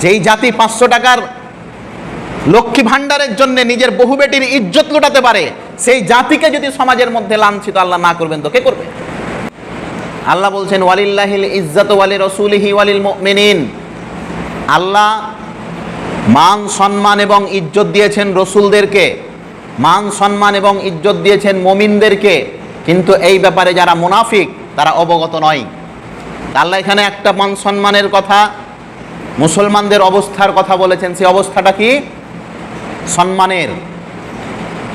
যেই জাতি 500 টাকার লক্ষ্মী ভান্ডারের জন্য নিজের বহু বেটির ইজ্জত লুটাতে পারে, সেই জাতিকে যদি সমাজের মধ্যে লাঞ্ছিত আল্লাহ না করবেন তো কে করবে? আল্লাহ বলছেন ওয়ালিল্লাহিল ইজ্জাতু ওয়ালি রাসূলিহি ওয়ালিল মুমিনিন। আল্লাহ মান সম্মান এবং ইজ্জত দিয়েছেন রসুলদেরকে, মান সম্মান এবং ইজ্জত দিয়েছেন মুমিনদেরকে, কিন্তু এই ব্যাপারে যারা মুনাফিক তারা অবগত নয়। আল্লাহ এখানে একটা মান সম্মানের কথা, মুসলমানদের অবস্থার কথা বলেছেন। সেই অবস্থাটা কি? সম্মানের।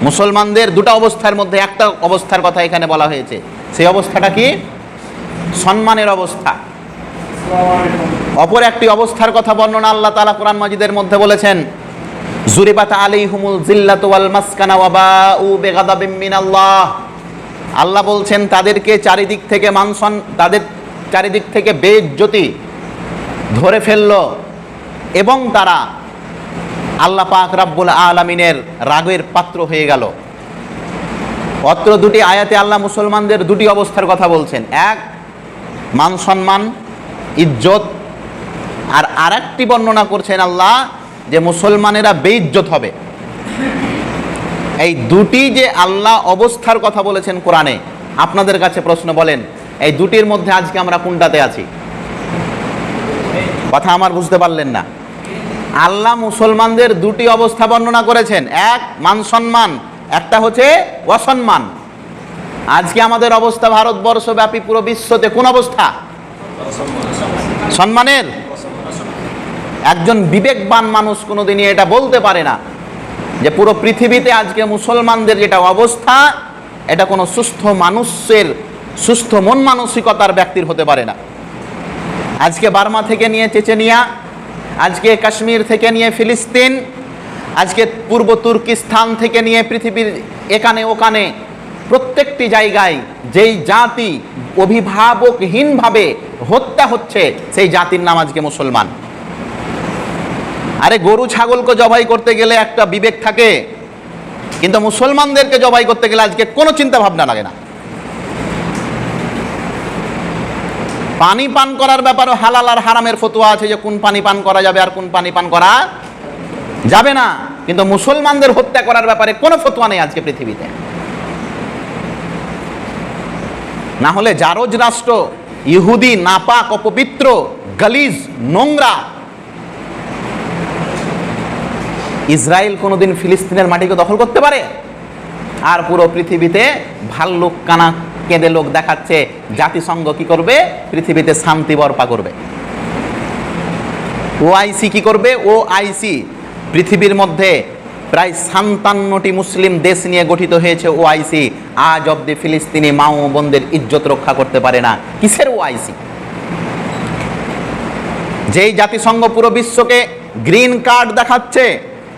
মুসলমানদের দুটো অবস্থার মধ্যে একটা অবস্থার কথা এখানে বলা হয়েছে। সেই অবস্থাটা কি? সম্মানের অবস্থা। অপর একটি অবস্থার কথা বর্ণনা আল্লাহ তাআলা কোরআন মাজিদের মধ্যে বলেছেন, যুরিবাত আলাইহিমুল জিল্লাতু ওয়াল মাসকানা ওয়া বাউ বিগাদাবিম মিনাল্লাহ। আল্লাহ বলছেন তাদেরকে চারিদিক থেকে তাদের চারিদিক থেকে বেইজ্জতি ধরে ফেলল এবং তারা আল্লাহ পাক রব্বুল আলামিনের রাগের পাত্র হয়ে গেল। অত্র দুটি আয়াতে আল্লাহ মুসলমানদের দুটি অবস্থার কথা বলছেন, এক মান সম্মান ইজ্জত, আর আরেকটি বর্ণনা করছেন আল্লাহ যে মুসলমানেরা বেইজ্জত হবে। এই দুটি যে আল্লাহ অবস্থার কথা বলেছেন কোরআনে, আপনাদের কাছে প্রশ্ন, বলেন এই দুটির মধ্যে আজকে আমরা কোনটাতে আছি? কথা আমার বুঝতে পারলেন না? আল্লাহ মুসলমানদের দুটি অবস্থা বর্ণনা করেছেন, এক মান সম্মান, একটা হচ্ছে অসম্মান। আজকে আমাদের অবস্থা ভারতবর্ষ ব্যাপী পুরো বিশ্বতে কোন অবস্থা? সম্মানের। একজন বিবেকবান মানুষ কোনোদিনই এটা বলতে পারে না যে পুরো পৃথিবীতে আজকে মুসলমানদের যেটা অবস্থা, এটা কোনো সুস্থ মানুষের, সুস্থ মন মানসিকতার ব্যক্তির হতে পারে না। আজকে বার্মা থেকে নিয়ে চেচেনিয়া, আজকে কাশ্মীর থেকে নিয়ে ফিলিস্তিন, আজকে পূর্ব তুর্কিস্তান থেকে নিয়ে পৃথিবীর এখানে ওখানে প্রত্যেকটি জায়গায় যেই জাতি অভিভাবকহীনভাবে হত্যা হচ্ছে, সেই জাতির নাম আজকে মুসলমান। আরে গরু ছাগলকে জবাই করতে গেলে একটা বিবেক থাকে, কিন্তু মুসলমানদেরকে জবাই করতে গেলে আজকে কোনো চিন্তা ভাবনা লাগে না। পানি পান করার ব্যাপারে হালাল আর হারামের ফতোয়া আছে যে কোন পানি পান করা যাবে আর কোন পানি পান করা যাবে না, কিন্তু মুসলমানদের হত্যা করার ব্যাপারে কোনো ফতোয়া নেই আজকে পৃথিবীতে। না হলে জারজ রাষ্ট্র, ইহুদি, নাপাক, অপবিত্র, গালিজ, নোংরা ইসরায়েল কোনোদিন ফিলিস্তিনের মাটিকে দখল করতে পারে? আর পুরো পৃথিবীতে ভাল্লুক কানা কেঁদে লোক দেখাচ্ছে, জাতিসংঘ কি করবে? পৃথিবীতে শান্তি বর্পা করবে। ওআইসি কি করবে? ওআইসি পৃথিবীর মধ্যে প্রায় 57টি মুসলিম দেশ নিয়ে গঠিত হয়েছে ওআইসি। আজ অব্দি ফিলিস্তিনি মা ও বোনদের ইজ্জত রক্ষা করতে পারে না। কিসের ওআইসি? যেই জাতিসংঘ পুরো বিশ্বকে গ্রিন কার্ড দেখাচ্ছে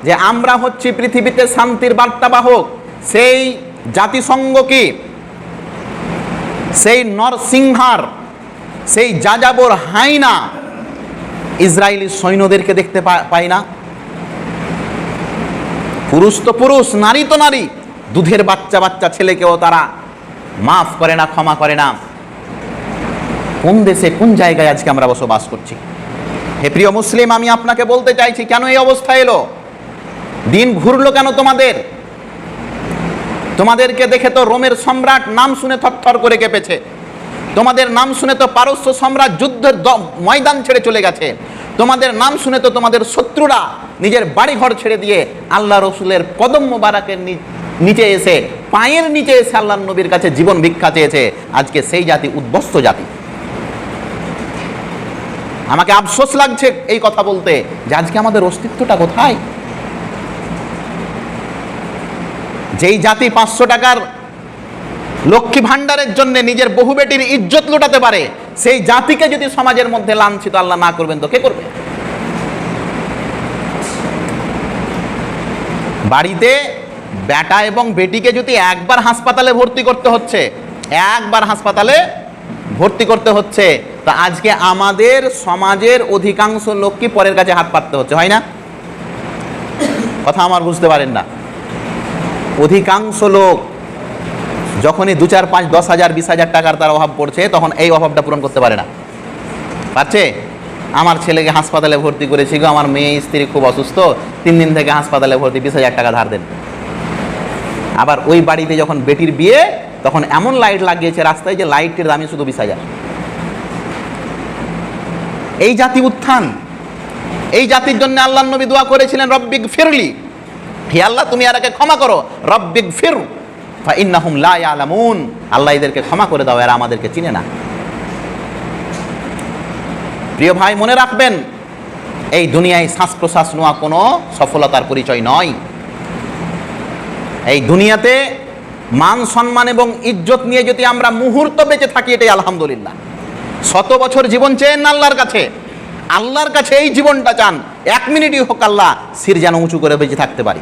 যে আমরা হচ্ছি পৃথিবীতে শান্তির বার্তাবাহক, সেই জাতিসংঘ কি সেই নরসিংহার, সেই যাযাবর হাইনা ইসরায়েলি সৈন্যদেরকে দেখতে পায় না? পুরুষ তো পুরুষ, নারী তো নারী, দুধের বাচ্চা বাচ্চা ছেলেকেও তারা মাফ করে না, ক্ষমা করে না। কোন দেশে, কোন জায়গায় আজকে আমরা বসবাস করছি? হে প্রিয় মুসলিম, আমি আপনাকে বলতে চাইছি, কেন এই অবস্থা এলো? দিন ঘুরলো কেন তোমাদের? তোমাদেরকে দেখে তো রোমের সম্রাট নাম শুনে থরথর করে কেঁপেছে। তোমাদের নাম শুনে তো পারস্য সম্রাট যুদ্ধের ময়দান ছেড়ে চলে গেছে। তোমাদের নাম শুনে তো তোমাদের শত্রুরা নিজের বাড়িঘর ছেড়ে দিয়ে আল্লাহ রসুলের কদম মোবারকের নিচে এসে, পায়ের নিচে এসে আল্লাহ নবীর কাছে জীবন ভিক্ষা চেয়েছে। আজকে সেই জাতি উদ্বস্ত জাতি। আমাকে আফসোস লাগছে এই কথা বলতে যে আজকে আমাদের অস্তিত্বটা কোথায়? যেই জাতি 500 টাকার লক্ষ্মী ভান্ডারের জন্য নিজের বহু বেটির ইজ্জত লুটাতে পারে, সেই জাতিকে যদি সমাজের মধ্যে লাঞ্ছিত আল্লাহ না করবেন তো কে করবে? বাড়িতে বেটা এবং বেটিকে যদি একবার হাসপাতালে ভর্তি করতে হচ্ছে, একবার হাসপাতালে ভর্তি করতে হচ্ছে, তা আজকে আমাদের সমাজের অধিকাংশ লোককে পরের কাছে হাত পাততে হচ্ছে, হয় না? কথা আমার বুঝতে পারেন না? অধিকাংশ লোক যখনই 2, 4, 5, 10 হাজার 20 হাজার টাকার তার অভাব পড়ছে, তখন এই অভাবটা পূরণ করতে পারে না। পারছে? আমার ছেলেকে হাসপাতালে ভর্তি করেছি গো, আমার মেয়ে স্ত্রী খুব অসুস্থ, 3 দিন থেকে হাসপাতালে ভর্তি, 20,000 টাকা ধার দেন। আবার ওই বাড়িতে যখন বেটির বিয়ে, তখন এমন লাইট লাগিয়েছে রাস্তায় যে লাইটের দামই শুধু 20,000। এই জাতি উত্থান, এই জাতির জন্য আল্লাহর নবী দোয়া করেছিলেন, রব্বিক ফিরলি, হে আল্লাহ তুমি এরাকে ক্ষমা করো, রব্বিক ফির ফাইন্নাহুম লা ইয়ালামুন, আল্লাহ এদেরকে ক্ষমা করে দাও, এরা আমাদেরকে চিনে না। প্রিয় ভাই, মনে রাখবেন, এই দুনিয়ায় শ্বাস প্রশ্বাস নেওয়া কোনো সফলতার পরিচয় নয়। এই দুনিয়াতে মান সম্মান এবং ইজ্জত নিয়ে যদি আমরা মুহূর্ত বেঁচে থাকি, এটাই আলহামদুলিল্লাহ। 100 বছর জীবন চেন আল্লাহর কাছে, আল্লাহর কাছে এই জীবনটা চান, 1 মিনিটই হোক আল্লাহ সির যেন উঁচু করে বেঁচে থাকতে পারি।